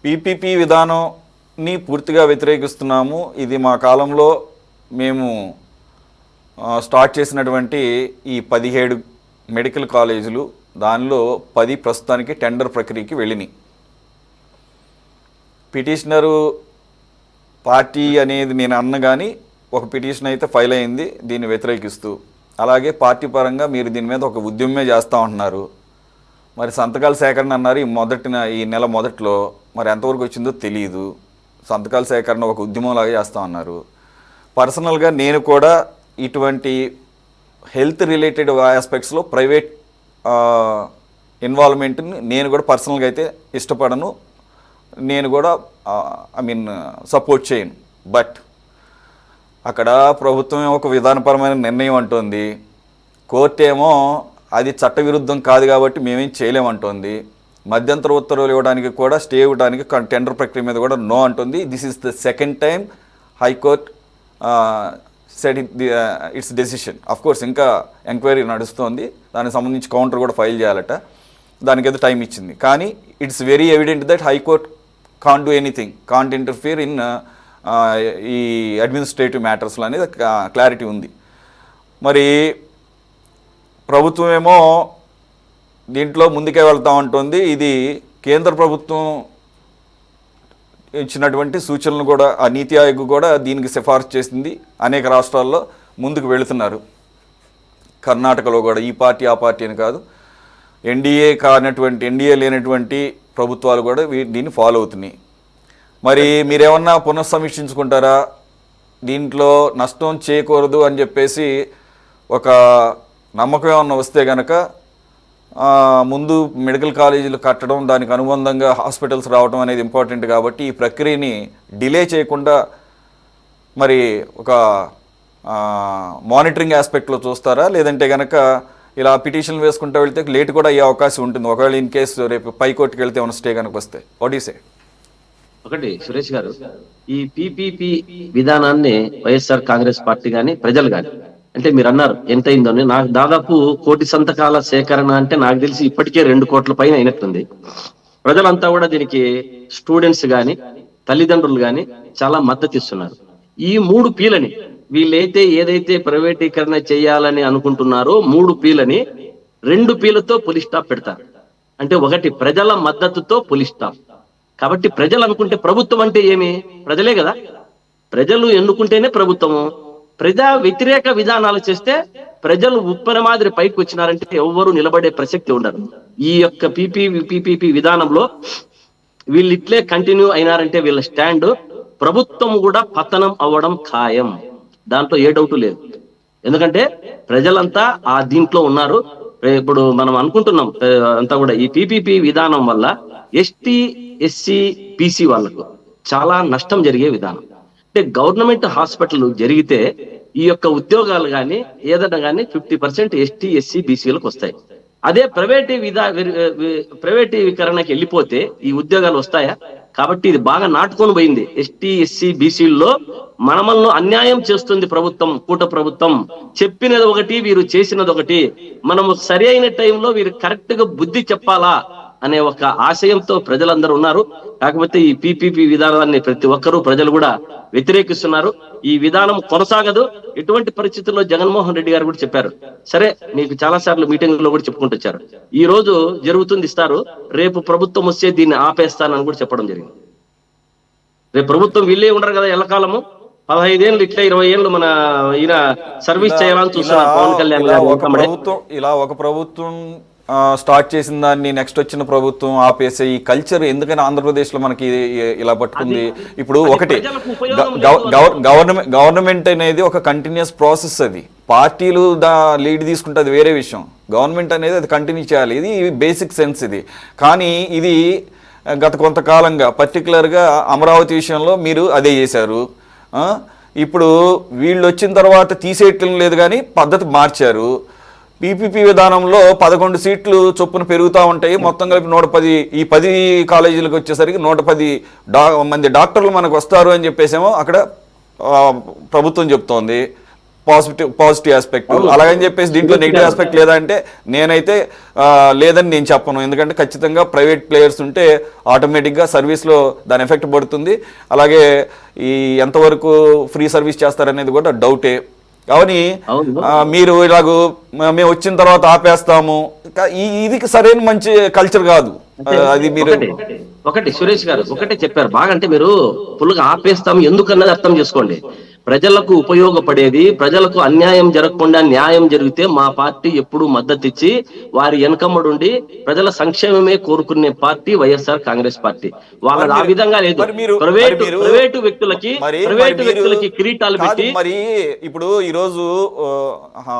PPP విధానాన్ని పూర్తిగా వ్యతిరేకిస్తున్నాము. ఇది మా కాలంలో మేము స్టార్ట్ చేసినటువంటి ఈ 17 మెడికల్ కాలేజీలు, దానిలో 10 ప్రస్తుతానికి టెండర్ ప్రక్రియకి వెళ్ళినాయి. పిటిషనరు పార్టీ అనేది నేను అన్న కానీ ఒక పిటిషన్ అయితే ఫైల్ అయింది దీన్ని వ్యతిరేకిస్తూ. అలాగే పార్టీ పరంగా మీరు దీని మీద ఒక ఉద్యమమే చేస్తూ ఉంటున్నారు. మరి సంతకాల సేకరణ అన్నారు ఈ నెల మొదట్లో, మరి ఎంతవరకు వచ్చిందో తెలియదు. సంతకాల సేకరణ ఒక ఉద్యమంలాగా చేస్తూ ఉన్నారు. పర్సనల్గా నేను కూడా ఇటువంటి హెల్త్ రిలేటెడ్ ఆస్పెక్ట్స్లో ప్రైవేట్ ఇన్వాల్వ్మెంట్ని నేను కూడా పర్సనల్గా అయితే ఇష్టపడను, నేను కూడా సపోర్ట్ చేయను. బట్ అక్కడ ప్రభుత్వం ఒక విధానపరమైన నిర్ణయం అంటోంది, కోర్టు ఏమో అది చట్టవిరుద్ధం కాదు కాబట్టి మేమేం చేయలేమంటోంది. మధ్యంతర ఉత్తర్వులు ఇవ్వడానికి కూడా, స్టే ఇవ్వడానికి టెండర్ ప్రక్రియ మీద కూడా నో అంటుంది. This is the second time high court set it's decision. Of course ఇంకా ఎంక్వైరీ నడుస్తోంది, దానికి సంబంధించి కౌంటర్ కూడా ఫైల్ చేయాలట, దానికేదో టైం ఇచ్చింది. కానీ it's very evident that high court can't do anything, can't interfere in ఈ అడ్మినిస్ట్రేటివ్ మ్యాటర్స్లో అనేది క్లారిటీ ఉంది. మరి ప్రభుత్వం ఏమో దీంట్లో ముందుకే వెళ్తా ఉంటుంది. ఇది కేంద్ర ప్రభుత్వం ఇచ్చినటువంటి సూచనలు కూడా, ఆ నీతి ఆయోగ్ కూడా దీనికి సిఫార్సు చేసింది. అనేక రాష్ట్రాల్లో ముందుకు వెళుతున్నారు. కర్ణాటకలో కూడా ఈ పార్టీ ఆ పార్టీ అని కాదు, ఎన్డీఏ లేనటువంటి ప్రభుత్వాలు కూడా దీన్ని ఫాలో అవుతున్నాయి. మరి మీరేమన్నా పునఃసమీక్షించుకుంటారా? దీంట్లో నష్టం చేయకూడదు అని చెప్పేసి ఒక నమ్మకం ఏమన్నా వస్తే కనుక ముందు మెడికల్ కాలేజీలు కట్టడం, దానికి అనుబంధంగా హాస్పిటల్స్ రావడం అనేది ఇంపార్టెంట్ కాబట్టి ఈ ప్రక్రియని డిలే చేయకుండా మరి ఒక మానిటరింగ్ ఆస్పెక్ట్లో చూస్తారా? లేదంటే కనుక ఇలా పిటిషన్లు వేసుకుంటూ వెళ్తే లేట్ కూడా అయ్యే అవకాశం ఉంటుంది, ఒకవేళ ఇన్ కేసు రేపు పైకోర్టుకి వెళ్తే ఏమైనా స్టే కనుక వస్తే? What you say? ఒకటి సురేష్ గారు, ఈ పీపీపీ విధానాన్ని వైఎస్ఆర్ కాంగ్రెస్ పార్టీ కానీ ప్రజలు కానీ, అంటే మీరు అన్నారు ఎంత అయిందని, నాకు దాదాపు 1 కోటి సంతకాల సేకరణ అంటే నాకు తెలిసి ఇప్పటికే 2 కోట్ల పైన అయినట్టుంది. ప్రజలంతా కూడా దీనికి, స్టూడెంట్స్ కానీ తల్లిదండ్రులు కానీ చాలా మద్దతు ఇస్తున్నారు. ఈ 3 పీలని వీళ్ళైతే ఏదైతే ప్రైవేటీకరణ చేయాలని అనుకుంటున్నారో 3 పీలని 2 పీలతో పులి స్టాప్ పెడతారు. అంటే ఒకటి ప్రజల మద్దతుతో పులి స్టాప్. కాబట్టి ప్రజలు అనుకుంటే ప్రభుత్వం అంటే ఏమి? ప్రజలే కదా. ప్రజలు ఎన్నుకుంటేనే ప్రభుత్వము. ప్రజా వ్యతిరేక విధానాలు చేస్తే ప్రజలు ఉప్పర మాదిరి పైకి వచ్చినారంటే ఎవ్వరూ నిలబడే ప్రసక్తి ఉండదు. ఈ యొక్క పీపీపీ విధానంలో వీళ్ళు ఇట్లే కంటిన్యూ అయినారంటే వీళ్ళ స్టాండ్, ప్రభుత్వం కూడా పతనం అవ్వడం ఖాయం, దాంట్లో ఏ డౌట్ లేదు. ఎందుకంటే ప్రజలంతా ఆ దీంట్లో ఉన్నారు. ఇప్పుడు మనం అనుకుంటున్నాం అంతా కూడా ఈ పీపీపీ విధానం వల్ల ఎస్టీ, ఎస్సీ, బీసీ వాళ్ళకు చాలా నష్టం జరిగే విధానం. అంటే గవర్నమెంట్ హాస్పిటల్ జరిగితే ఈ యొక్క ఉద్యోగాలు కానీ ఏదైనా కానీ 50% ఎస్టీ, ఎస్సీ, బీసీలకు వస్తాయి. అదే ప్రైవేటీకరణకి వెళ్ళిపోతే ఈ ఉద్యోగాలు వస్తాయా? కాబట్టి ఇది బాగా నాటుకొని పోయింది. ఎస్టీ, ఎస్సీ, బీసీల్లో మనమల్ని అన్యాయం చేస్తుంది ప్రభుత్వం, కూట ప్రభుత్వం. చెప్పినది ఒకటి, వీరు చేసినది ఒకటి. మనము సరి అయిన టైంలో వీరు కరెక్ట్ గా బుద్ధి చెప్పాలా అనే ఒక ఆశయంతో ప్రజలందరూ ఉన్నారు. కాకపోతే ఈ పీపీపీ విధానాన్ని ప్రతి ఒక్కరూ ప్రజలు కూడా వ్యతిరేకిస్తున్నారు. ఈ విధానం కొనసాగదు. ఎటువంటి పరిస్థితుల్లో జగన్మోహన్ రెడ్డి గారు కూడా చెప్పారు. సరే, మీకు చాలా సార్లు మీటింగ్ లో కూడా చెప్పుకుంటూ వచ్చారు, ఈ రోజు జరుగుతుంది ఇస్తారు, రేపు ప్రభుత్వం వస్తే దీన్ని ఆపేస్తానని కూడా చెప్పడం జరిగింది. రేపు ప్రభుత్వం వీళ్ళే ఉండరు కదా ఎల్లకాలము. 15 ఏళ్ళు ఇట్లా 20 ఏళ్ళు మన ఈయన సర్వీస్ చేయాలని చూస్తున్నారు పవన్ కళ్యాణ్ గారు. ఇలా ఒక ప్రభుత్వం స్టార్ట్ చేసిన దాన్ని నెక్స్ట్ వచ్చిన ప్రభుత్వం ఆపేసే ఈ కల్చర్ ఎందుకని ఆంధ్రప్రదేశ్లో మనకి ఇలా పట్టుకుంది? ఇప్పుడు ఒకటి, గవర్నమెంట్ అనేది ఒక కంటిన్యూస్ ప్రాసెస్. అది పార్టీలు లీడ్ తీసుకుంటే అది వేరే విషయం. గవర్నమెంట్ అనేది అది కంటిన్యూ చేయాలి, ఇది బేసిక్ సెన్స్ ఇది. కానీ ఇది గత కొంతకాలంగా పర్టికులర్గా అమరావతి విషయంలో మీరు అదే చేశారు. ఇప్పుడు వీళ్ళు వచ్చిన తర్వాత తీసేయటం లేదు కానీ పద్ధతి మార్చారు. పీపీపీ విధానంలో 11 సీట్లు చొప్పున పెరుగుతూ ఉంటాయి. మొత్తం కలిపి 110, ఈ 10 కాలేజీలకు వచ్చేసరికి 110 మంది డాక్టర్లు మనకు వస్తారు అని చెప్పేసేమో అక్కడ ప్రభుత్వం చెప్తోంది. పాజిటివ్ ఆస్పెక్ట్, అలాగని చెప్పేసి దీంట్లో నెగిటివ్ ఆస్పెక్ట్ లేదా అంటే నేనైతే లేదని నేను చెప్పను. ఎందుకంటే ఖచ్చితంగా ప్రైవేట్ ప్లేయర్స్ ఉంటే ఆటోమేటిక్గా సర్వీస్లో దాని ఎఫెక్ట్ పడుతుంది. అలాగే ఈ ఎంతవరకు ఫ్రీ సర్వీస్ చేస్తారనేది కూడా డౌటే. కానీ మీరు ఇలాగూ మేము వచ్చిన తర్వాత ఆపేస్తాము, ఇది సరైన మంచి కల్చర్ కాదు. అది మీరు ఒకటి సురేష్ గారు ఒకటే చెప్పారు బాగా, అంటే మీరు ఫుల్గా ఆపేస్తాం ఎందుకన్నది అర్థం చేసుకోండి. ప్రజలకు ఉపయోగపడేది, ప్రజలకు అన్యాయం జరగకుండా న్యాయం జరిగితే మా పార్టీ ఎప్పుడు మద్దతు ఇచ్చి వారి వెనకమ్మడుండి ప్రజల సంక్షేమమే కోరుకునే పార్టీ వైఎస్ఆర్ కాంగ్రెస్ పార్టీ. వాళ్ళది ఆ విధంగా లేదు. ప్రైవేటు వ్యక్తులకి కిరీటాలు పెట్టి. మరి ఇప్పుడు ఈరోజు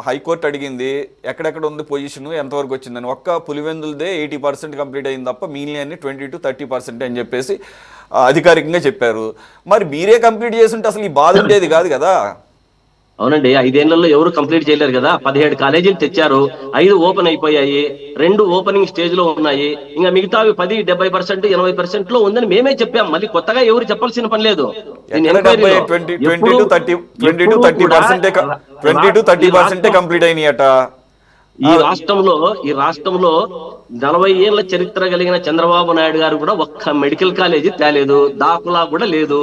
హైకోర్టు అడిగింది ఎక్కడెక్కడ ఉంది పొజిషన్, ఎంతవరకు వచ్చిందని. ఒక్క పులివెందులదే 80% కంప్లీట్ అయింది తప్ప మిగిలిన 20 to 30% అని చెప్పేసి అధికారికంగా చెప్పారు. మరి మీరే కంప్లీట్ చేస్తుంటే అసలు ఈ బాధ ఉండేది కాదు కదా. అవునండి, 5 ఏళ్లలో ఎవరు కంప్లీట్ చేయలేరు కదా. 17 కాలేజీలు తెచ్చారు, 5 ఓపెన్ అయిపోయాయి, 2 ఓపెనింగ్ స్టేజ్ లో ఉన్నాయి. ఇంకా మిగతావి 10, 70%, 80% లో ఉందని మేమే చెప్పాం. మళ్ళీ కొత్తగా ఎవరు చెప్పాల్సిన పని లేదు. 20 to 30% కంప్లీట్ అయినాయట. ఈ రాష్ట్రంలో 40 ఏళ్ల చరిత్ర కలిగిన చంద్రబాబు నాయుడు గారు కూడా ఒక్క మెడికల్ కాలేజీ తేలేదు, దాఖలా కూడా లేదు.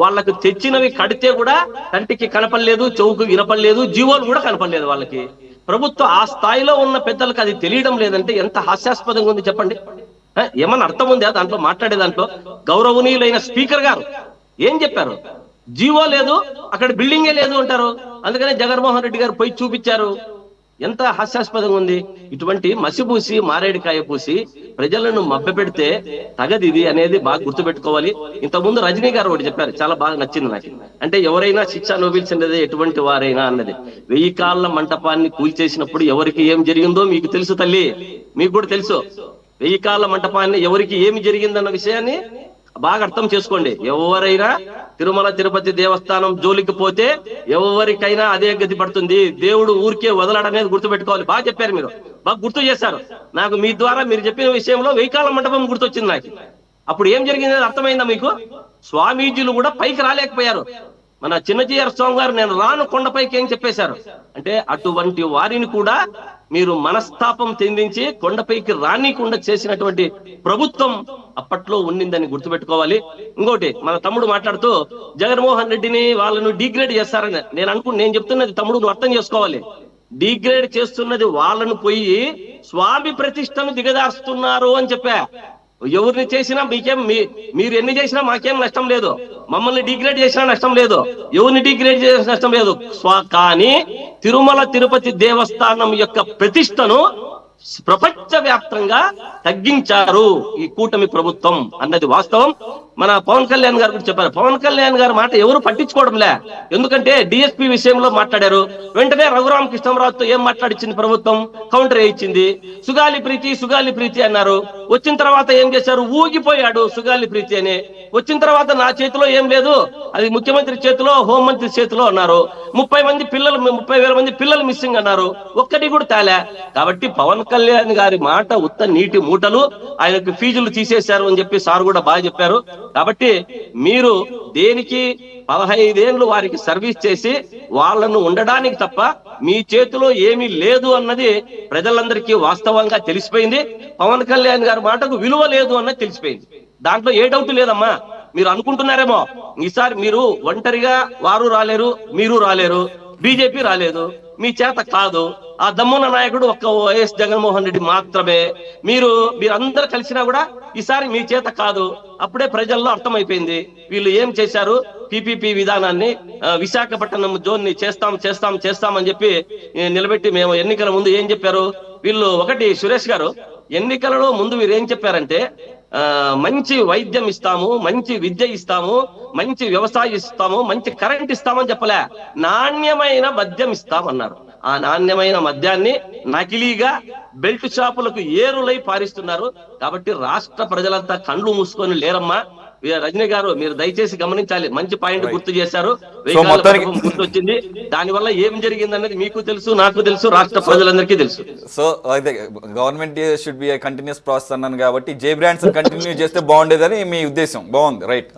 వాళ్ళకు తెచ్చినవి కడితే కూడా కంటికి కనపడలేదు, చెవుకు వినపడలేదు, జీవోలు కూడా కనపడలేదు వాళ్ళకి. ప్రభుత్వం ఆ స్థాయిలో ఉన్న పెద్దలకు అది తెలియడం లేదంటే ఎంత హాస్యాస్పదంగా ఉంది చెప్పండి. ఏమన్నా అర్థం ఉందా దాంట్లో మాట్లాడే దాంట్లో? గౌరవనీయులైన స్పీకర్ గారు ఏం చెప్పారు? జీవో లేదు, అక్కడ బిల్డింగే లేదు అంటారు. అందుకనే జగన్మోహన్ రెడ్డి గారు పోయి చూపించారు. ఎంత హాస్యాస్పదంగా ఉంది. ఇటువంటి మసిపూసి మారేడుకాయ పూసి ప్రజలను మభ్యపెడితే తగదిది అనేది బాగా గుర్తుపెట్టుకోవాలి. ఇంతకుముందు రజనీ గారు ఒకటి చెప్పారు, చాలా బాగా నచ్చింది నాకు. అంటే ఎవరైనా శిక్ష అనుభవించినదే ఎటువంటి వారైనా అన్నది. 1000 కాళ్ళ మంటపాన్ని కూల్చేసినప్పుడు ఎవరికి ఏం జరిగిందో మీకు తెలుసు తల్లి, మీకు కూడా తెలుసు. 1000 కాళ్ళ మంటపాన్ని ఎవరికి ఏమి జరిగిందన్న విషయాన్ని బాగా అర్థం చేసుకోండి. ఎవరైనా తిరుమల తిరుపతి దేవస్థానం జోలికి పోతే ఎవరికైనా అదే గతి పడుతుంది. దేవుడు ఊరికే వదలడనేది గుర్తుపెట్టుకోవాలి. బాగా చెప్పారు మీరు, బాగా గుర్తు చేశారు. నాకు మీ ద్వారా మీరు చెప్పిన విషయంలో 1000 కాళ్ళ మంటపం గుర్తొచ్చింది నాకు. అప్పుడు ఏం జరిగింది అర్థమైందా మీకు? స్వామీజీలు కూడా పైకి రాలేకపోయారు. మన చిన్నజీఆర్ స్వామి గారు నేను రాను కొండపైకి ఏం చెప్పేశారు అంటే, అటువంటి వారిని కూడా మీరు మనస్తాపం చెందించి కొండపైకి రానికుండా చేసినటువంటి ప్రభుత్వం అప్పట్లో ఉండిందని గుర్తుపెట్టుకోవాలి. ఇంకోటి మన తమ్ముడు మాట్లాడుతూ జగన్మోహన్ రెడ్డిని వాళ్ళను డిగ్రేడ్ చేస్తారని నేను చెప్తున్నది తమ్ముడు నువ్వు అర్థం చేసుకోవాలి. డిగ్రేడ్ చేస్తున్నది వాళ్ళను పోయి స్వామి ప్రతిష్టను దిగదారుస్తున్నారు అని చెప్పా. ఎవరిని చేసినా మీరు ఎన్ని చేసినా మాకేం నష్టం లేదు, మమ్మల్ని డిగ్రేడ్ చేసినా నష్టం లేదు, ఎవరిని డిగ్రేడ్ చేసినా నష్టం లేదు. కానీ తిరుమల తిరుపతి దేవస్థానం యొక్క ప్రతిష్టను ప్రపంచ వ్యాప్తంగా తగ్గించారు ఈ కూటమి ప్రభుత్వం అన్నది వాస్తవం. మన పవన్ కళ్యాణ్ గారు కూడా చెప్పారు. పవన్ కళ్యాణ్ గారి మాట ఎవరు పట్టించుకోవడంలే. ఎందుకంటే డిఎస్పీ విషయంలో మాట్లాడారు, వెంటనే రఘురామకృష్ణరాజుతో ఏం మాట్లాడించింది ప్రభుత్వం? కౌంటర్ ఇచ్చింది. సుగాలి ప్రీతి అన్నారు. వచ్చిన తర్వాత ఏం చేశారు? ఊగిపోయాడు సుగాలి ప్రీతి అని. వచ్చిన తర్వాత నా చేతిలో ఏం లేదు, అది ముఖ్యమంత్రి చేతిలో, హోంమంత్రి చేతిలో అన్నారు. 30,000 మంది పిల్లలు మిస్సింగ్ అన్నారు, ఒక్కటి కూడా తేలే. కాబట్టి పవన్ కళ్యాణ్ గారి మాట ఉత్త నీటి మూటలు, ఆయనకు ఫీజులు తీసేశారు అని చెప్పి సార్ కూడా బాగా చెప్పారు. కాబట్టి మీరు దేనికి 15 ఏళ్ళు వారికి సర్వీస్ చేసి వాళ్ళను ఉండడానికి తప్ప మీ చేతిలో ఏమీ లేదు అన్నది ప్రజలందరికీ వాస్తవంగా తెలిసిపోయింది. పవన్ కళ్యాణ్ గారి మాటకు విలువ లేదు అన్నది తెలిసిపోయింది. దాంట్లో ఏ డౌట్ లేదమ్మా. మీరు అనుకుంటున్నారేమో ఈసారి మీరు ఒంటరిగా వారు రాలేరు, మీరు రాలేరు, బీజేపీ రాలేదు, మీ చేత కాదు. ఆ దమ్మున నాయకుడు ఒక్క వైఎస్ జగన్మోహన్ రెడ్డి మాత్రమే. మీరందరూ కలిసినా కూడా ఈసారి మీ చేత కాదు. అప్పుడే ప్రజల్లో అర్థమైపోయింది వీళ్ళు ఏం చేశారు. పిపిపి విధానాన్ని విశాఖపట్నం జోన్ ని చేస్తాం అని చెప్పి నిలబెట్టి మేము ఎన్నికల ముందు ఏం చెప్పారు వీళ్ళు? ఒకటి సురేష్ గారు, ఎన్నికలలో ముందు వీరు ఏం చెప్పారంటే మంచి వైద్యం ఇస్తాము, మంచి విద్య ఇస్తాము, మంచి వ్యవసాయం ఇస్తాము, మంచి కరెంట్ ఇస్తామని చెప్పలే, నాణ్యమైన మద్యం ఇస్తామన్నారు. ఆ నాణ్యమైన మద్యాన్ని నకిలీగా బెల్ట్ షాపులకు ఏరులై పారిస్తున్నారు. కాబట్టి రాష్ట్ర ప్రజలంతా కండ్లు మూసుకొని లేరమ్మా. రజనీ గారు మీరు దయచేసి గమనించాలి. మంచి పాయింట్ గుర్తు చేశారు, గుర్తొచ్చింది. దాని వల్ల ఏం జరిగింది అనేది మీకు తెలుసు, నాకు తెలుసు, రాష్ట్ర ప్రజలందరికీ తెలుసు. సో అయితే government should be continuous process అన్నాను కాబట్టి జే బ్రాండ్స్ కంటిన్యూ చేస్తే బాగుండేదని మీ ఉద్దేశం. బాగుంది, రైట్.